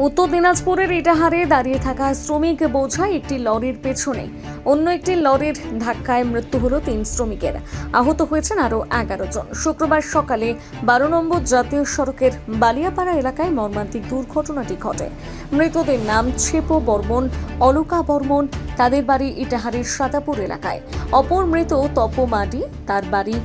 উত্তর দিনাজপুরের ইটাহারে দাঁড়িয়ে থাকা শ্রমিক বোঝাই একটি লরির পেছনে অন্য একটি লরির ধাক্কায় মৃত্যু হলো 3 শ্রমিকের। আহত হয়েছেন আরও 11 জন। শুক্রবার সকালে 12 নম্বর জাতীয় সড়কের বালিয়াপাড়া এলাকায় মর্মান্তিক দুর্ঘটনাটি ঘটে। মৃতদের নাম ছেপো বর্মন, অলকা বর্মন, তাদের বাড়ি ইটাহারের সাদাপুর এলাকায়। অপর মৃত তপমাডি, তার বাড়ি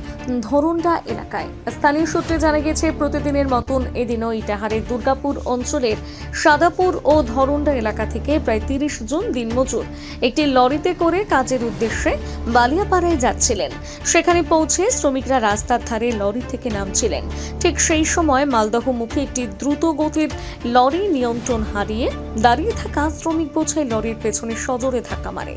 ধরুন্ডা এলাকায়। স্থানীয় সূত্রে জানা গেছে, প্রতিদিনের মতন এদিনও ইটাহারের দুর্গাপুর অঞ্চলের সাদাপুর ও ধরুন্ডা এলাকা থেকে প্রায় 30 জন দিনমজুর একটি লরিতে করে কাজের উদ্দেশ্যে বালিয়াপাড়ায় যাচ্ছিলেন। সেখানে পৌঁছে শ্রমিকরা রাস্তার ধারে লরি থেকে নামছিলেন। ঠিক সেই সময় মালদহমুখী একটি দ্রুত গতির লরি নিয়ন্ত্রণ হারিয়ে দাঁড়িয়ে থাকা শ্রমিক বোঝাই লরির পেছনে সজোরে ধাক্কা মারে।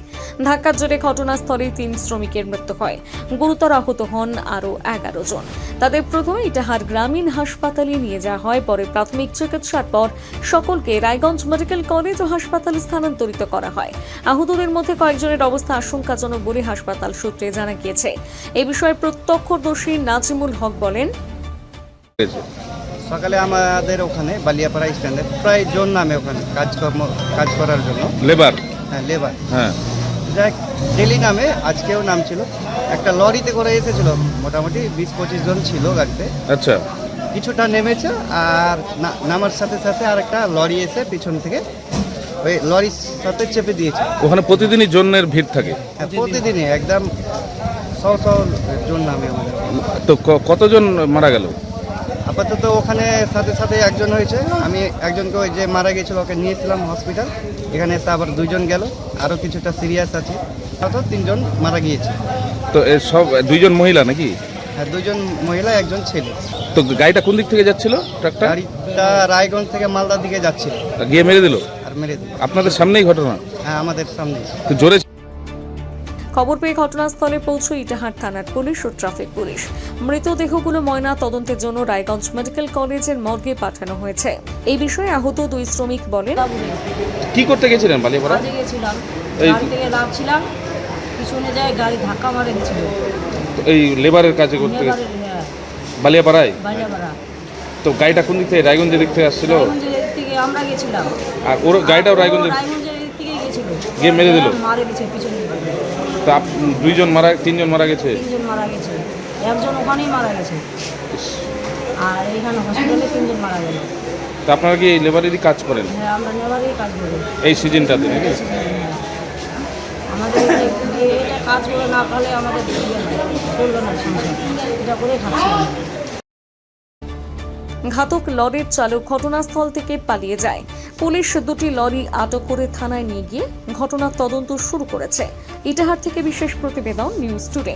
ধাক্কার জেরে ঘটনাস্থলে 3 শ্রমিকের মৃত্যু হয়। গুরুতর আহত হন আরও 11 জন। তাদের প্রথমে ইটাহার গ্রামীণ হাসপাতালে নিয়ে যাওয়া হয়। পরে প্রাথমিক চিকিৎসার পর সকলকে রায়গঞ্জ মেডিকেল কলেজ ও হাসপাতালে স্থানান্তরিত করা হয়। আহতদের মধ্যে কয়েকজনের অবস্থা আশঙ্কাজনক বলে হাসপাতাল সূত্রে জানা গিয়েছে। এই বিষয়ে প্রত্যক্ষদর্শী নাজিমুল হক বলেন, সকালে আমাদের ওখানে বালিয়াপাড়া স্ট্যান্ডে প্রায় জন নামে ওখানে কাজ করার জন্য লেবার যাক ডেলি নামে আজকেও নাম ছিল। একটা লরিতে করে এসেছিল, মোটামুটি 20-25 জন ছিল গাড়িতে। আচ্ছা, কিছুটা নেমেছে আর নামার সাথে সাথে আর একটা লরি এসে পিছন থেকে ওই লরির সাথে চেপে দিয়েছে। ওখানে প্রতিদিনই জনের ভিড় থাকে? হ্যাঁ, প্রতিদিনই একদম 100 জন নামে আমাদের। তো কতজন মারা গেল? আপাতত ওখানে সাথে সাথে একজন হয়েছে। আমি একজনকে ওই যে মারা গেছিল ওকে নিয়েছিলাম হসপিটাল। এখানে এসে আবার 2 জন গেল, আরও কিছুটা সিরিয়াস আছে। অত 3 জন মারা গিয়েছে। তো সব 2 জন মহিলা নাকি? হ্যাঁ, 2 জন মহিলা, 1 জন ছেলে। তো গাড়িটা কোন দিক থেকে যাচ্ছিল? ট্রাকটা গাড়িটা রায়গঞ্জ থেকে মালদার দিকে যাচ্ছিল, গিয়ে মেরে দিল? আর মেরে দিল। আপনাদের সামনেই ঘটনা? হ্যাঁ, আমাদের সামনে। তো জোরে খবর পেয়ে ঘটনাস্থলে পৌঁছে ইটাহার থানার পুলিশ ও ট্রাফিক পুলিশ। মৃতদেহগুলো ময়না তদন্তের জন্য রায়গঞ্জ মেডিকেল কলেজের মর্গে পাঠানো হয়েছে। এই বিষয়ে আহত 2 শ্রমিক বলেন, কি করতে গেছিলেন বালিয়াপাড়া? কাজে গেছিলাম, গাড়ি থেকে নামছিলাম, পিছনে যায় গাড়ি ধাক্কা মারে দিয়েছিল। এই লেবারের কাজে করতে লেবারের, হ্যাঁ, বালিয়াপাড়ায়? বালিয়াপাড়া। তো গাড়িটা কোন দিক থেকে? রায়গঞ্জের দিক থেকে আসছিল? রায়গঞ্জের দিক থেকে আমরা গেছিলাম, আর ওর গাড়িটাও রায়গঞ্জের রায়গঞ্জের দিক থেকেই গেছিল। গিয়ে মেরে দিল? মারে দিয়েছে পিছনে। তো 2 জন মারা, 3 জন মারা গেছে? 3 জন মারা গেছে, একজন ওখানেই মারা গেছে, আর এইখানে হসপিটালে 3 জন মারা গেল। তো আপনারা কি এই লেবারেরই কাজ করেন? হ্যাঁ, আমরা লেবারেই কাজ করি এই সিজনটাতে নাকি? হ্যাঁ। আমাদের এটা কাজ করে না পারলে আমাদের চলবে না সংসার, এটা করে খাচ্ছি আমরা। ঘাতক লরির চালক ঘটনাস্থল থেকে পালিয়ে যায়। পুলিশ 2টি লরি আটক করে থানায় নিয়ে গিয়ে ঘটনার তদন্ত শুরু করেছে। ইটাহার থেকে বিশেষ প্রতিবেদন, নিউজ টুডে।